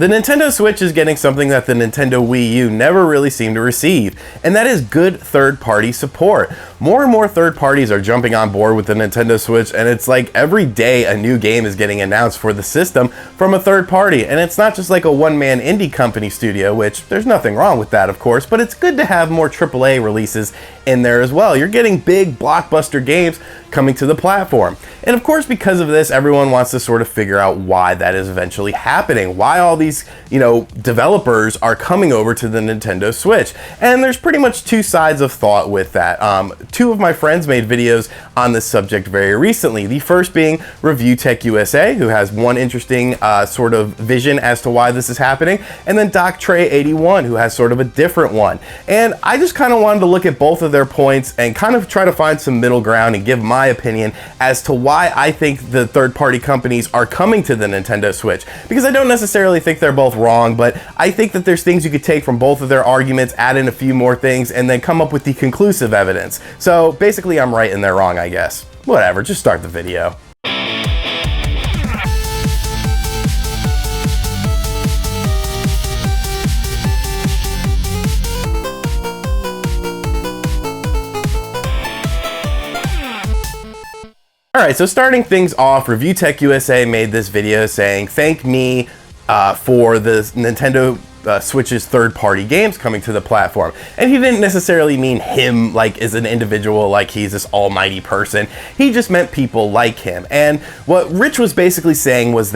The Nintendo Switch is getting something that the Nintendo Wii U never really seemed to receive, and that is good third-party support. More and more third parties are jumping on board with the Nintendo Switch, and it's like every day a new game is getting announced for the system from a third party. And it's not just like a one-man indie company studio, which there's nothing wrong with that, of course, but it's good to have more AAA releases in there as well. You're getting big blockbuster games coming to the platform. And of course, because of this, everyone wants to sort of figure out why that is eventually happening, why all these, developers are coming over to the Nintendo Switch. And there's pretty much two sides of thought with that. Two of my friends made videos on this subject very recently. The first being ReviewTechUSA, who has one interesting sort of vision as to why this is happening, and then DrTre81, who has sort of a different one. And I just kind of wanted to look at both of their points and kind of try to find some middle ground and give my opinion as to why I think the third-party companies are coming to the Nintendo Switch. Because I don't necessarily think they're both wrong, but I think that there's things you could take from both of their arguments, add in a few more things, and then come up with the conclusive evidence. So basically I'm right and they're wrong, I guess. Whatever, just start the video. Alright, so starting things off, ReviewTechUSA made this video saying, thank me for the Nintendo Switch's third-party games coming to the platform. And he didn't necessarily mean him like as an individual, like he's this almighty person. He just meant people like him. And what Rich was basically saying was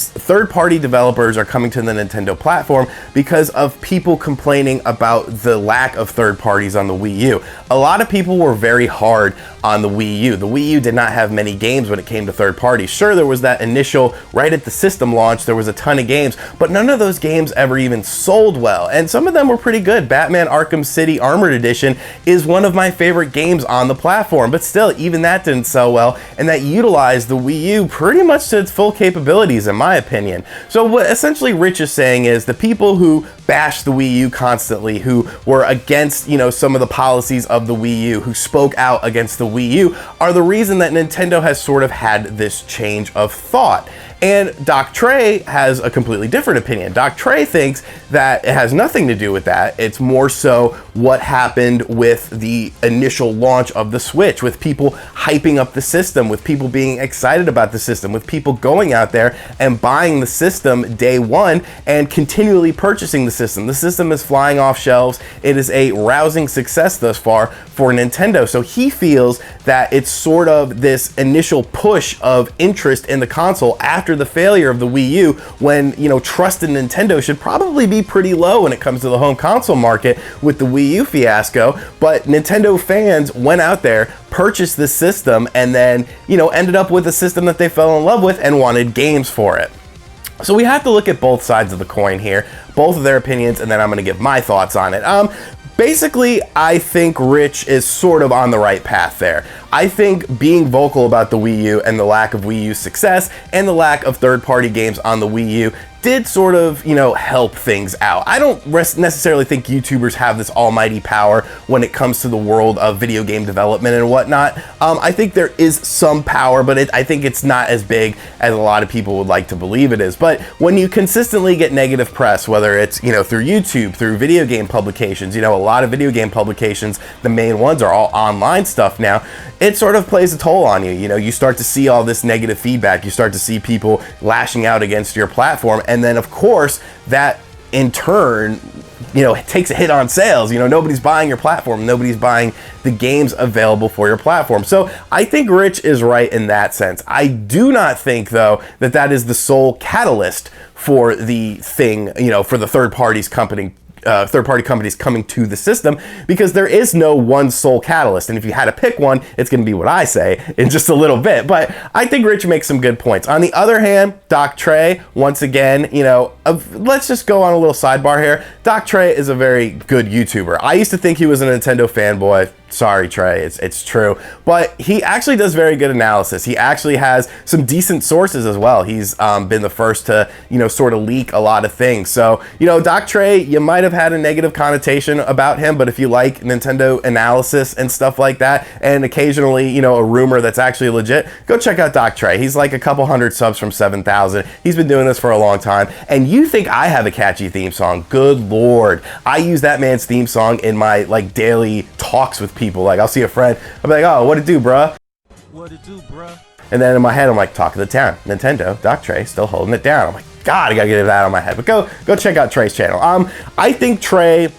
third-party developers are coming to the Nintendo platform because of people complaining about the lack of third parties on the Wii U. A lot of people were very hard on the Wii U. The Wii U did not have many games when it came to third parties. Sure, there was that initial, right at the system launch, there was a ton of games, but none of those games ever even sold well, and some of them were pretty good. Batman Arkham City Armored Edition is one of my favorite games on the platform, but still, even that didn't sell well, and that utilized the Wii U pretty much to its full capabilities, in my opinion. So what essentially Rich is saying is the people who bash the Wii U constantly, who were against, some of the policies of the Wii U, who spoke out against the Wii U, are the reason that Nintendo has sort of had this change of thought. And DrTre has a completely different opinion. DrTre thinks that it has nothing to do with that. It's more so what happened with the initial launch of the Switch, with people hyping up the system, with people being excited about the system, with people going out there and buying the system day one and continually purchasing the system. The system is flying off shelves. It is a rousing success thus far for Nintendo. So he feels that it's sort of this initial push of interest in the console after the failure of the Wii U, when trust in Nintendo should probably be pretty low when it comes to the home console market with the Wii U fiasco. But Nintendo fans went out there, purchased this system, and then ended up with a system that they fell in love with and wanted games for it. So we have to look at both sides of the coin here, both of their opinions, and then I'm going to give my thoughts on it. Basically, I think Rich is sort of on the right path there. I think being vocal about the Wii U and the lack of Wii U success and the lack of third-party games on the Wii U did sort of, help things out. I don't necessarily think YouTubers have this almighty power when it comes to the world of video game development and whatnot. I think there is some power, but I think it's not as big as a lot of people would like to believe it is. But when you consistently get negative press, whether it's, through YouTube, through video game publications, a lot of video game publications, the main ones are all online stuff now, it sort of plays a toll on you. You start to see all this negative feedback. You start to see people lashing out against your platform. And then, of course, that in turn, it takes a hit on sales. Nobody's buying your platform. Nobody's buying the games available for your platform. So I think Rich is right in that sense. I do not think, though, that that is the sole catalyst for the thing, for the third-party companies coming to the system, because there is no one sole catalyst. And if you had to pick one, it's going to be what I say in just a little bit. But I think Rich makes some good points. On the other hand, DrTre, once again, let's just go on a little sidebar here. DrTre is a very good YouTuber. I used to think he was a Nintendo fanboy. Sorry, Trey, it's true. But he actually does very good analysis. He actually has some decent sources as well. He's been the first to, sort of leak a lot of things. So, Doc Trey, you might have had a negative connotation about him, but if you like Nintendo analysis and stuff like that, and occasionally, a rumor that's actually legit, go check out Doc Trey. He's like a couple hundred subs from 7,000. He's been doing this for a long time. And you think I have a catchy theme song? Good Lord. I use that man's theme song in my daily talks with people. Like, I'll see a friend, I'll be like, oh, what it do, bruh? What it do, bruh? And then in my head, I'm like, talk of the town, Nintendo, Doc Trey, still holding it down. I'm like, God, I gotta get that on my head. But go check out Trey's channel. I think Trey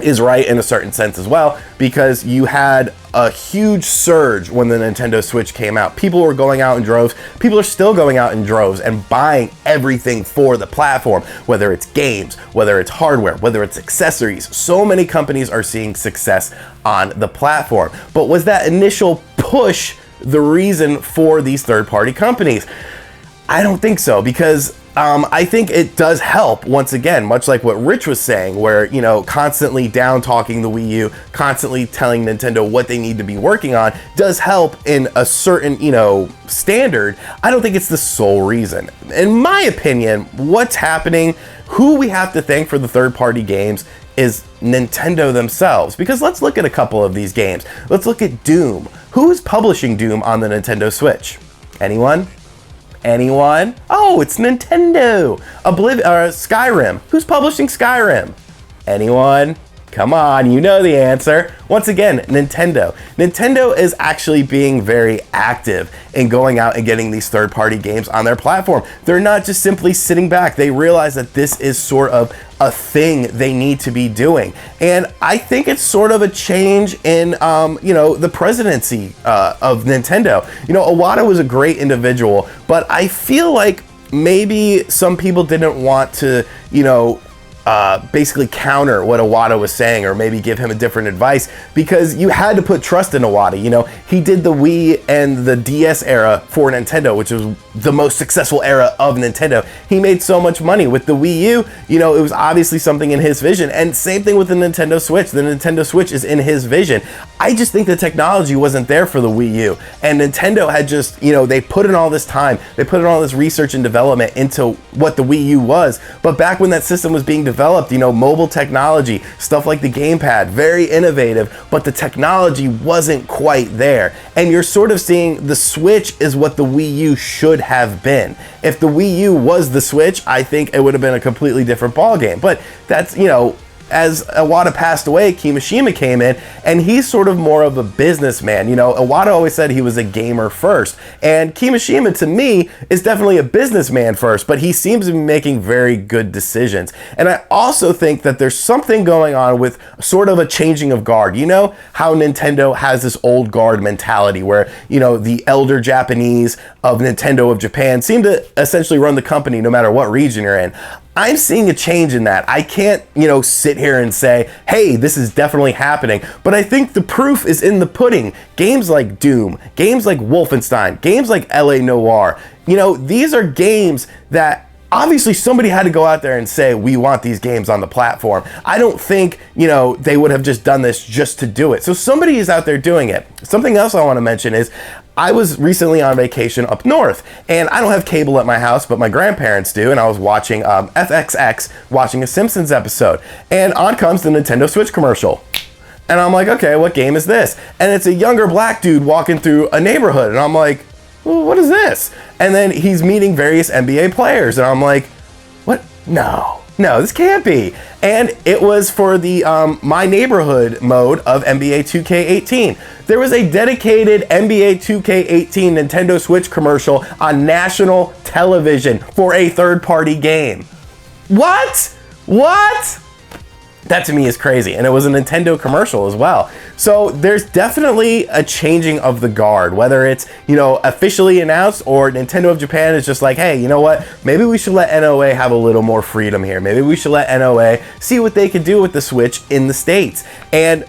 is right in a certain sense as well, because you had a huge surge when the Nintendo Switch came out. People were going out in droves. People are still going out in droves and buying everything for the platform, whether it's games, whether it's hardware, whether it's accessories. So many companies are seeing success on the platform. But was that initial push the reason for these third-party companies? I don't think so, because I think it does help, once again, much like what Rich was saying, where, constantly down-talking the Wii U, constantly telling Nintendo what they need to be working on, does help in a certain, standard. I don't think it's the sole reason. In my opinion, what's happening, who we have to thank for the third-party games is Nintendo themselves. Because let's look at a couple of these games. Let's look at Doom. Who's publishing Doom on the Nintendo Switch? Anyone? Anyone? Oh, it's Nintendo. Skyrim. Who's publishing Skyrim? Anyone? Come on, you know the answer. Once again, Nintendo. Nintendo is actually being very active in going out and getting these third-party games on their platform. They're not just simply sitting back. They realize that this is sort of a thing they need to be doing. And I think it's sort of a change in, the presidency of Nintendo. Iwata was a great individual, but I feel like maybe some people didn't want to, basically counter what Iwata was saying, or maybe give him a different advice, because you had to put trust in Iwata. He did the Wii and the DS era for Nintendo, which was the most successful era of Nintendo. He made so much money with the Wii U. It was obviously something in his vision, and same thing with the Nintendo Switch. The Nintendo Switch is in his vision. I just think the technology wasn't there for the Wii U, and Nintendo had just, they put in all this time, they put in all this research and development into what the Wii U was. But back when that system was being developed, mobile technology, stuff like the gamepad, very innovative, but the technology wasn't quite there. And you're sort of seeing the Switch is what the Wii U should have been. If the Wii U was the Switch, I think it would have been a completely different ballgame. But that's, as Iwata passed away, Kimishima came in, and he's sort of more of a businessman. Iwata always said he was a gamer first, and Kimishima, to me, is definitely a businessman first, but he seems to be making very good decisions. And I also think that there's something going on with sort of a changing of guard. How Nintendo has this old guard mentality where, the elder Japanese of Nintendo of Japan seem to essentially run the company no matter what region you're in. I'm seeing a change in that. I can't, sit here and say, hey, this is definitely happening. But I think the proof is in the pudding. Games like Doom, games like Wolfenstein, games like LA Noire, these are games that obviously somebody had to go out there and say, we want these games on the platform. I don't think, they would have just done this just to do it. So somebody is out there doing it. Something else I want to mention is, I was recently on vacation up north, and I don't have cable at my house, but my grandparents do, and I was watching FXX, watching a Simpsons episode, and on comes the Nintendo Switch commercial. And I'm like, okay, what game is this? And it's a younger black dude walking through a neighborhood, and I'm like, well, what is this? And then he's meeting various NBA players, and I'm like, what? No, this can't be. And it was for the My Neighborhood mode of NBA 2K18. There was a dedicated NBA 2K18 Nintendo Switch commercial on national television for a third-party game. What? That to me is crazy, and it was a Nintendo commercial as well. So there's definitely a changing of the guard, whether it's, officially announced, or Nintendo of Japan is just like, hey, you know what? Maybe we should let NOA have a little more freedom here. Maybe we should let NOA see what they can do with the Switch in the States. And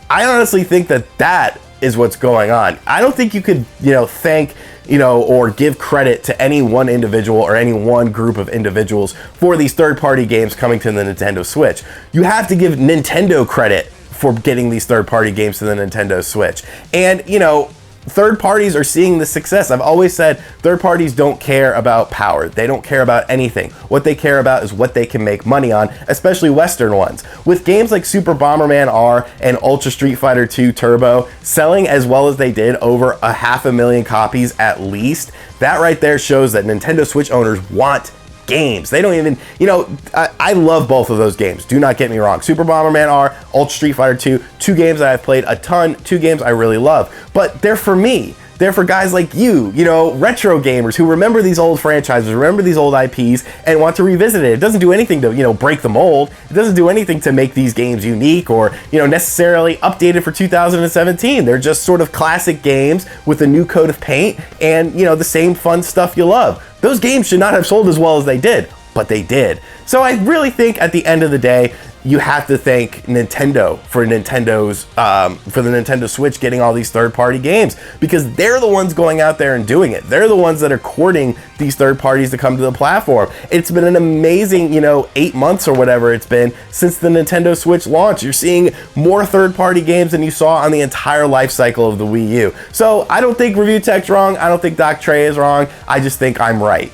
I honestly think that is what's going on. I don't think you could, thank, or give credit to any one individual or any one group of individuals for these third-party games coming to the Nintendo Switch. You have to give Nintendo credit for getting these third-party games to the Nintendo Switch. And, you know, third parties are seeing the success. I've always said third parties don't care about power. They don't care about anything. What they care about is what they can make money on, especially Western ones. With games like Super Bomberman R and Ultra Street Fighter 2 Turbo selling as well as they did, over 500,000 copies at least, that right there shows that Nintendo Switch owners want games. They don't even, you know, I love both of those games. Do not get me wrong. Super Bomberman R, Ultra Street Fighter 2, two games that I've played a ton, two games I really love. But they're for me. They're for guys like you know, retro gamers who remember these old franchises, remember these old IPs, and want to revisit it. It doesn't do anything to, you know, break the mold. It doesn't do anything to make these games unique or, you know, necessarily updated for 2017. They're just sort of classic games with a new coat of paint and, you know, the same fun stuff you love. Those games should not have sold as well as they did, but they did. So I really think at the end of the day, you have to thank Nintendo for the Nintendo Switch getting all these third-party games, because they're the ones going out there and doing it. They're the ones that are courting these third parties to come to the platform. It's been an amazing, you know, 8 months or whatever it's been since the Nintendo Switch launch. You're seeing more third-party games than you saw on the entire life cycle of the Wii U. So I don't think ReviewTech's wrong. I don't think DrTre is wrong. I just think I'm right,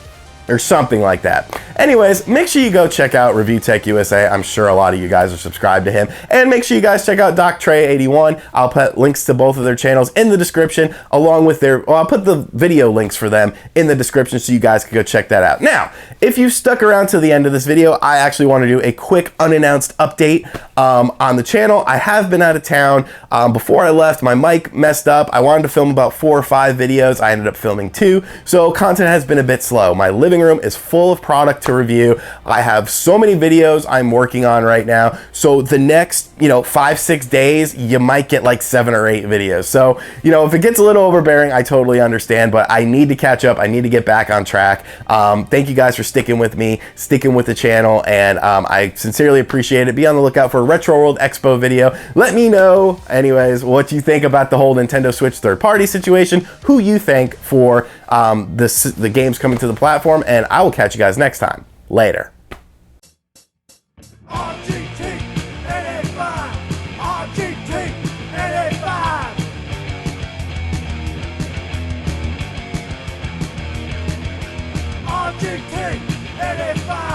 or something like that. Anyways, make sure you go check out ReviewTechUSA. I'm sure a lot of you guys are subscribed to him. And make sure you guys check out DrTre81. I'll put links to both of their channels in the description, along with I'll put the video links for them in the description so you guys can go check that out. Now, if you stuck around to the end of this video, I actually want to do a quick unannounced update on the channel. I have been out of town. Before I left, my mic messed up. I wanted to film about 4 or 5 videos. I ended up filming 2, so content has been a bit slow. My living room is full of product to review. I have so many videos I'm working on right now, so the next, you know, 5-6 days you might get like 7 or 8 videos. So, you know, if it gets a little overbearing, I totally understand, but I need to catch up. I need to get back on track. Thank you guys for sticking with me, sticking with the channel, and I sincerely appreciate it. Be on the lookout for a Retro World Expo video. Let me know anyways what you think about the whole Nintendo Switch third-party situation, who you thank for the games coming to the platform, and I will catch you guys next time. Later. RGT 85, RGT 85. RGT 85.